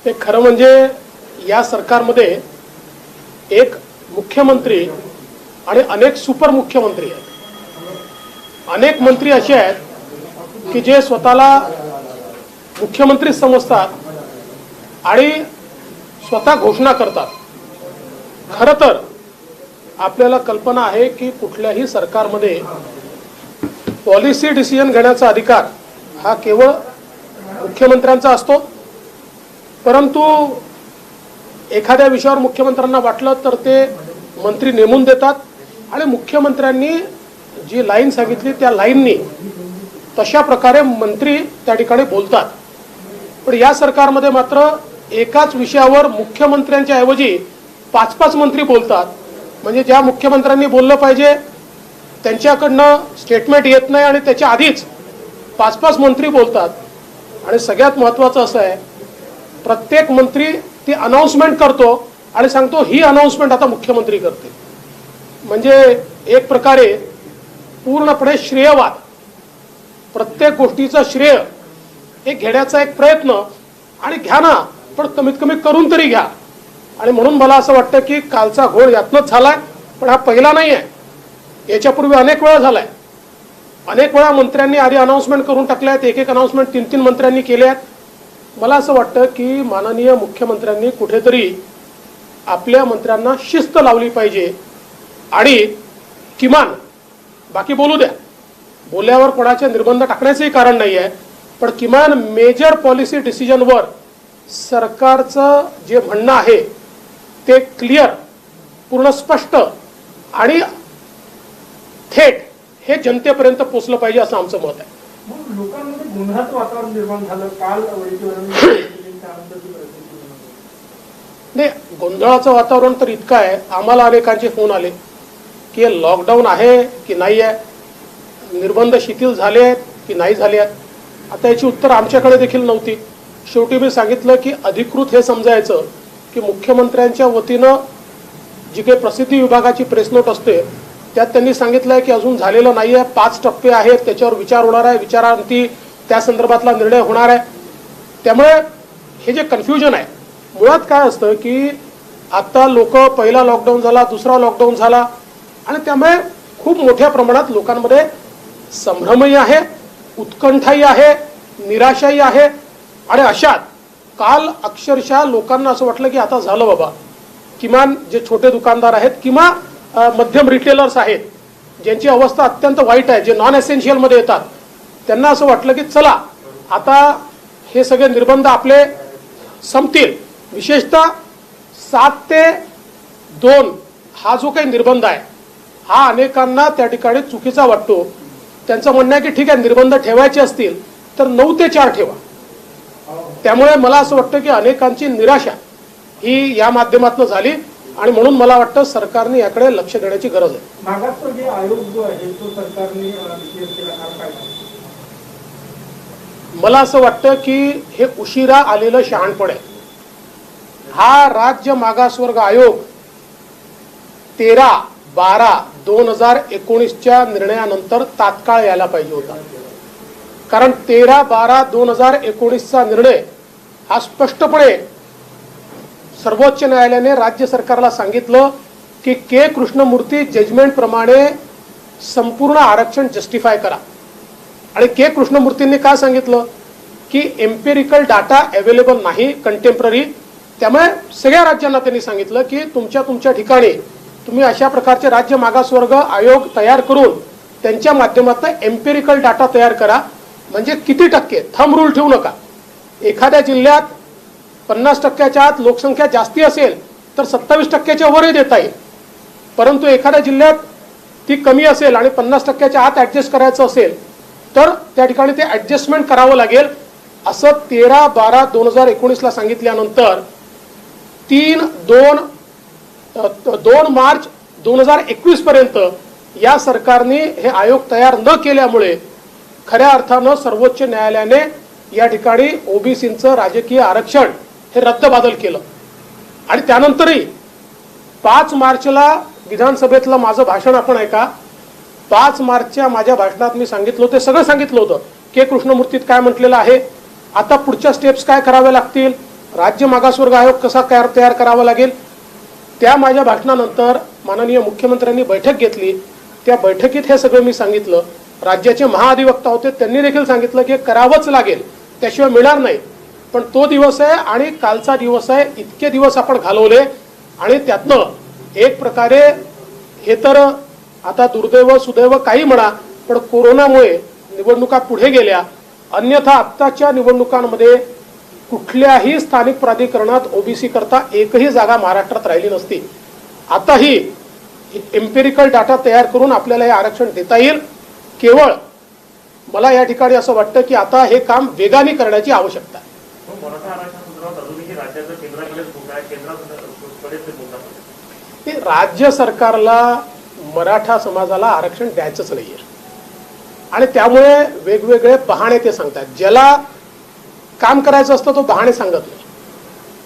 ते खरं म्हणजे या सरकारमध्ये एक मुख्यमंत्री आणि अनेक सुपर मुख्यमंत्री आहेत। अनेक मंत्री असे आहेत की जे स्वतःला मुख्यमंत्री समजतात आणि स्वतः घोषणा करतात। खरं तर आपल्याला कल्पना आहे की कुठल्याही सरकारमध्ये पॉलिसी डिसिजन घेण्याचा अधिकार हा केवळ मुख्यमंत्र्यांचा असतो, परंतु एखाद्या विषयावर मुख्यमंत्र्यांना वाटलं तर ते मंत्री नेमून देतात आणि मुख्यमंत्र्यांनी जी लाईन सांगितली त्या लाईननी तशा प्रकारे मंत्री त्या ठिकाणी बोलतात। पण या सरकारमध्ये मात्र एकाच विषयावर मुख्यमंत्र्यांच्या ऐवजी 5-5 मंत्री बोलतात। म्हणजे ज्या मुख्यमंत्र्यांनी बोललं पाहिजे त्यांच्याकडनं स्टेटमेंट येत नाही आणि त्याच्या आधीच 5-5 मंत्री बोलतात। आणि सगळ्यात महत्त्वाचं असं आहे, प्रत्येक मंत्री ती अनाउन्समेंट करतो आणि सांगतो ही अनाउन्समेंट आता मुख्यमंत्री करते। म्हणजे एक प्रकारे पूर्णपणे श्रेयवाद, प्रत्येक गोष्टीचा श्रेय हे घेण्याचा एक प्रयत्न, आणि घ्या ना पण कमीत कमी करून तरी घ्या। आणि म्हणून मला असं वाटतं की कालचा घोळ यातनंच झालाय, पण हा पहिला नाही आहे। याच्यापूर्वी अनेक वेळा झालाय। अनेक वेळा मंत्र्यांनी आधी अनाउन्समेंट करून टाकल्यात, एक अनाउन्समेंट 3-3 मंत्र्यांनी केले आहेत। मला असं वाटतं की माननीय मुख्यमंत्र्यांनी कुठेतरी आपल्या मंत्र्यांना शिस्त लावली पाहिजे आणि किमान, बाकी बोलू द्या, बोलल्यावर कोणाचे निर्बंध टाकण्याचंही कारण नाही आहे, पण किमान मेजर पॉलिसी डिसिजनवर सरकारचं जे म्हणणं आहे ते क्लिअर, पूर्ण स्पष्ट आणि थेट हे जनतेपर्यंत पोहोचलं पाहिजे असं आमचं मत आहे। लोकांमध्ये गोंधळाचं वातावरण निर्माण झालं काल नाही, गोंधळाचं वातावरण तर इतकं आहे, आम्हाला अनेकांचे फोन आले की लॉकडाऊन आहे की नाही आहे, निर्बंध शिथिल झाले आहेत की नाही झाले आहेत। आता याची उत्तर आमच्याकडे देखील नव्हती। शेवटी मी सांगितलं की अधिकृत हे समजायचं की मुख्यमंत्र्यांच्या वतीनं जी काही प्रसिद्धी विभागाची प्रेस नोट असते त्यात त्यांनी सांगितलं आहे की अजून झालेलं नाही आहे, 5 टप्पे आहेत, त्याच्यावर विचार होणार आहे, विचारांती त्या संदर्भातला निर्णय होणार आहे। त्यामुळे हे जे कन्फ्युजन आहे, मुळात काय असतं की आता लोक पहिला लॉकडाऊन झाला, दुसरा लॉकडाऊन झाला, आणि त्यामुळे खूप मोठ्या प्रमाणात लोकांमध्ये संभ्रमही आहे, उत्कंठाही आहे, निराशाही आहे। आणि अशात काल अक्षरशः लोकांना असं वाटलं की आता झालं बाबा, किमान जे छोटे दुकानदार आहेत किंवा मध्यम रिटेलर्स आहेत ज्यांची अवस्था अत्यंत वाईट आहे, जे नॉन एसेन्शियल मध्ये येतात, त्यांना असं वाटलं की चला आता हे सगळे निर्बंध आपले संपतील। विशेषतः 7 ते 2 हा जो काही निर्बंध आहे हा अनेकांना त्या ठिकाणी चुकीचा वाटतो। त्यांचं म्हणणं आहे की ठीक आहे, निर्बंध ठेवायचे असतील तर 9 ते 4 ठेवा। त्यामुळे मला असं वाटतं की अनेकांची निराशा ही या माध्यमातून झाली, आणि म्हणून मला वाटतं सरकारने याकडे लक्ष देण्याची गरज आहे। मागासवर्गीय आयोग जो आहे तो सरकारने मला असं वाटतं की हे उशिरा आलेलं शहाणपण आहे। हा राज्य मागासवर्ग आयोग 13/12/2019च्या निर्णयानंतर तात्काळ यायला पाहिजे होता, कारण 13/12/2019चा निर्णय हा स्पष्टपणे सर्वोच्च न्यायालयाने राज्य सरकारला सांगितलं की के कृष्णमूर्ती जजमेंट प्रमाणे संपूर्ण आरक्षण जस्टिफाय करा। आणि के कृष्णमूर्तींनी काय सांगितलं की एम्पिरिकल डाटा अवेलेबल नाही कंटेम्पररी, त्यामुळे सगळ्या राज्यांना त्यांनी सांगितलं की तुमच्या ठिकाणी तुम्ही अशा प्रकारचे राज्य मागासवर्ग आयोग तयार करून त्यांच्या माध्यमातून एम्पिरिकल डाटा तयार करा। म्हणजे किती टक्के, थंब रूल ठेवू नका। एखाद्या जिल्ह्यात 50% आत लोकसंख्या जास्ती असेल तर 27%च्या वरही देता येईल, परंतु एखाद्या जिल्ह्यात ती कमी असेल आणि 50%च्या आत ऍडजस्ट करायचं असेल तर त्या ठिकाणी ते ऍडजस्टमेंट करावं लागेल, असं 13/12/2019ला सांगितल्यानंतर 2 मार्च 2021 पर्यंत या सरकारने हे आयोग तयार न केल्यामुळे खऱ्या अर्थानं सर्वोच्च न्यायालयाने या ठिकाणी ओबीसींचं राजकीय आरक्षण हे रद्दबादल केलं। आणि त्यानंतरही 5 मार्चला विधानसभेतलं माझं भाषण आपण ऐका। 5 मार्चच्या माझ्या भाषणात मी सांगितलं होतं, सगळं सांगितलं होतं के कृष्णमूर्तीत काय म्हटलेलं आहे, आता पुढच्या स्टेप्स काय कराव्या लागतील, राज्य मागासवर्ग आयोग कसा तयार करावा लागेल, त्या माझ्या भाषणानंतर माननीय मुख्यमंत्र्यांनी बैठक घेतली. त्या बैठकीत हे सगळं मी सांगितलं. राज्याचे महाअधिवक्ता होते, त्यांनी देखील सांगितलं की करावंच लागेल, त्याशिवाय मिळणार नाही. पण तो दिवस आहे आणि कालचा दिवस आहे. इतके दिवस आपण घालवले आणि त्यातनं एक प्रकारे हे तर आता दुर्दैव सुदैव काही म्हणा, पण कोरोनामुळे निवडणुका पुढे गेल्या. अन्यथा आत्ताच्या निवडणुकांमध्ये कुठल्याही स्थानिक प्राधिकरणात ओबीसी करता एकही जागा महाराष्ट्रात राहिली नसती. आताही एम्पिरिकल डाटा तयार करून आपल्याला हे आरक्षण देता येईल. केवळ मला या ठिकाणी असं वाटतं की आता हे काम वेगाने करण्याची आवश्यकता आहे. राज्य सरकारला मराठा समाजाला आरक्षण द्यायचंच नाहीये आणि त्यामुळे वेगवेगळे बहाणे ते सांगतात. ज्याला काम करायचं असतं तो बहाणे सांगत नाही,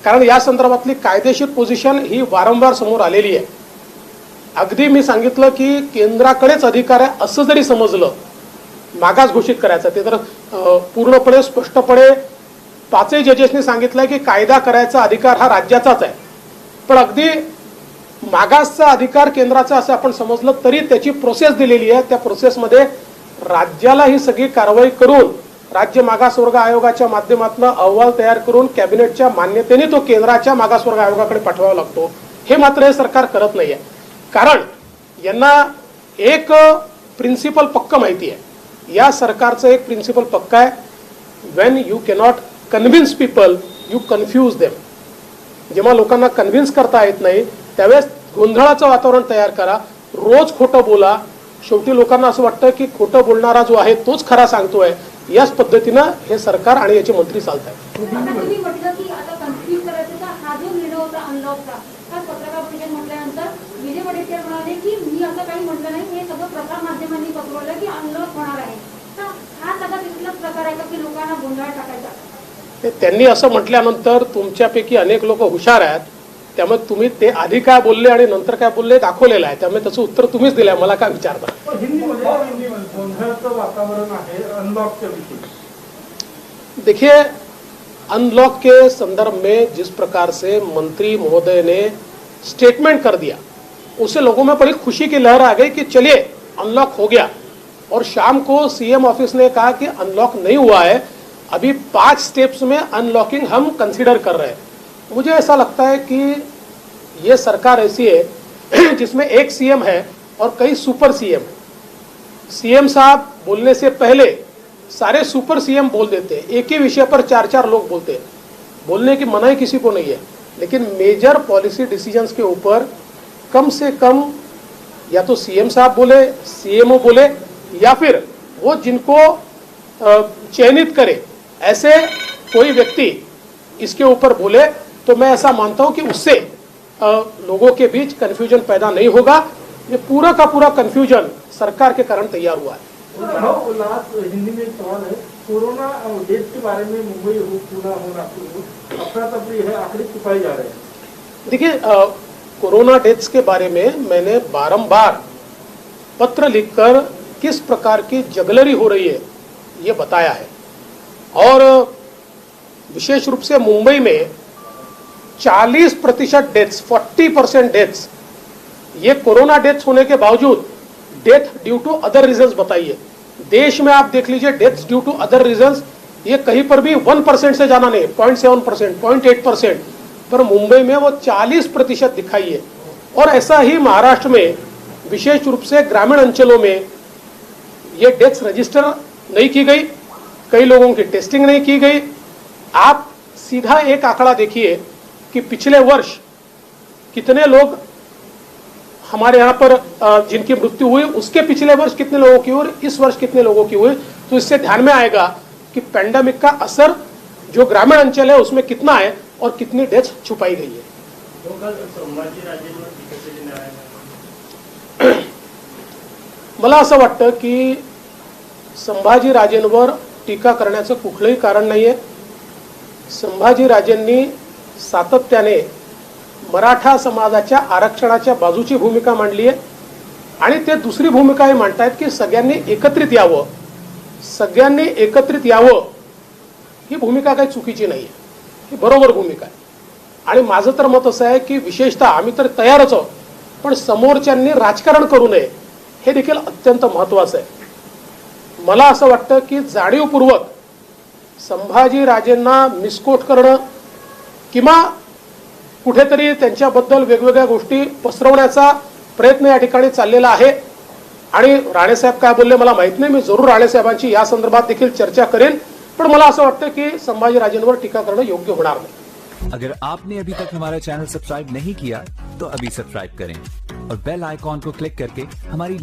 कारण या संदर्भातली कायदेशीर पोझिशन ही वारंवार समोर आलेली आहे. अगदी मी सांगितलं की केंद्राकडेच अधिकार आहे असं जरी समजलं, मागास घोषित करायचं ते तर पूर्णपणे स्पष्टपणे 5ही जजेसनी सांगितलंय की कायदा करायचा अधिकार हा राज्याचाच आहे. पण अगदी मागासचा अधिकार केंद्राचा असं आपण समजलं तरी त्याची प्रोसेस दिलेली आहे. त्या प्रोसेसमध्ये राज्याला ही सगळी कारवाई करून राज्य मागासवर्ग आयोगाच्या माध्यमातून अहवाल तयार करून कॅबिनेटच्या मान्यतेने तो केंद्राच्या मागासवर्ग आयोगाकडे पाठवावा लागतो. हे मात्र हे सरकार करत नाहीये, कारण यांना एक प्रिन्सिपल पक्क माहिती आहे. या सरकारचं एक प्रिन्सिपल पक्का आहे, Wien you cannot convince people you confuse them. जेव्हा लोकांना कन्व्हिन्स करता येत नाही त्यावेळेस गोंधळाचं वातावरण तयार करा, रोज खोटं बोला. शेवटी लोकांना असं वाटतं की खोटं बोलणारा जो आहे तोच खरा सांगतोय. याच पद्धतीनं हे सरकार आणि याचे मंत्री चालत आहेत. तुम्ही म्हटलं की आता कन्फ्युज करायचा हा जो निर्णय होता अनलॉकचा, हा पत्रकार परिषद म्हटल्यानंतर विजय वडेट्टीवार म्हणाले की मी असं काही म्हटलं नाही, हे सगळं प्रसार माध्यमांनी पसरवलं की अनलॉक होणार आहे. तर हा सगळा तिथलाच प्रकार आहे का की लोकांना गोंधळ टाकायचा? त्यांनी असं म्हटल्यानंतर तुमच्यापैकी अनेक लोक हुशार आहेत, त्यामुळे तुम्ही ते आधी काय बोलले आणि नंतर काय बोलले दाखवलेलं आहे. त्यामुळे त्याचं उत्तर तुम्हीच दिलंय, मला काय विचारता. गोंधळाचं वातावरण आहे अनलॉकच्या विषयी. देखिए, अनलॉक के संदर्भ में जिस प्रकार से मंत्री महोदय ने स्टेटमेंट कर दिया, उससे लोगों में बड़ी खुशी की लहर आ गई कि चलिए अनलॉक हो गया. और शाम को सीएम ऑफिस ने कहा कि अनलॉक नहीं हुआ है, अभी 5 स्टेप्स में अनलॉकिंग हम कंसीडर कर रहे हैं. मुझे ऐसा लगता है कि ये सरकार ऐसी है जिसमें एक सीएम है और कई सुपर सीएम है. सीएम साहब बोलने से पहले सारे सुपर सीएम बोल देते हैं, एक ही विषय पर 4-4 लोग बोलते हैं. बोलने की मनाही किसी को नहीं है, लेकिन मेजर पॉलिसी डिसीजंस के ऊपर कम से कम या तो सीएम साहब बोले, सीएमओ बोले, या फिर वो जिनको चयनित करे ऐसे कोई व्यक्ति इसके ऊपर बोले, तो मैं ऐसा मानता हूं कि उससे लोगों के बीच कंफ्यूजन पैदा नहीं होगा. ये पूरा का पूरा कंफ्यूजन सरकार के कारण तैयार हुआ है. लास्ट हिंदी में एक सवाल है, कोरोना डेट के बारे में मुंबई हो पूना हो नागपुर अफरा तफरी है, आंकड़े छुपाए जा रहे हैं. देखिए, कोरोना डेथ्स के बारे में मैंने बारंबार पत्र लिखकर किस प्रकार की जगलरी हो रही है ये बताया है. और विशेष रूप से मुंबई में 40% डेथ्स, 40% डेथ्स, ये कोरोना डेथ्स होने के बावजूद death due to other reasons बताइए. देश में आप देख लीजिए deaths due to other reasons ये कहीं पर भी 1% से जाना नहीं, 0.7%, 0.8%, पर मुंबई में वो 40% दिखाई है. और ऐसा ही महाराष्ट्र में विशेष रूप से ग्रामीण अंचलों में ये डेथ्स रजिस्टर नहीं की गई, कई लोगों की टेस्टिंग नहीं की गई. आप सीधा एक आंकड़ा देखिए कि पिछले वर्ष कितने लोग हमारे यहाँ पर जिनकी मृत्यु हुई, उसके पिछले वर्ष कितने लोगों की हुई, इस वर्ष कितने लोगों की हुई. तो इससे ध्यान में आएगा कि पैंडेमिक का असर जो ग्रामीण अंचल है उसमें कितना है और कितनी डेथ छुपाई गई है. मला असं वाटतं की संभाजीराजेंवर टीका करण्याचं कुठलंही कारण नाहीये. संभाजीराजेंनी सातत्याने मराठा समाजाच्या आरक्षणाच्या बाजूची भूमिका मांडली आहे आणि ते दुसरी भूमिका ही मांडतायत की सगळ्यांनी एकत्रित यावं. ही भूमिका काही चुकीची नाहीये. ही बरोबर भूमिका आहे. आणि माझं तर मत असं आहे की विशेषतः आम्ही तर तयारच आहोत, पण समोरच्यांनी राजकारण करू नये हे देखील अत्यंत महत्वाचं आहे. मला असं वाटतं की जाणीवपूर्वक संभाजीराजेंना मिसकोट करणं किंवा कुठेतरी त्यांच्याबद्दल वेगवेगळ्या गोष्टी पसरवण्याचा प्रयत्न या ठिकाणी चाललेला आहे. आणि राणेसाहेब काय बोलले मला माहित नाही, मी जरूर राणेसाहेबांची या संदर्भात देखील चर्चा करेन, पण मला असं वाटतं की संभाजीराजेंवर टीका करणं योग्य होणार नाही. अगर आपने अभी तक हमारा चैनल सब्सक्राइब नहीं किया तो अभी सब्सक्राइब करें और बेल आइकॉन को क्लिक करके हमारी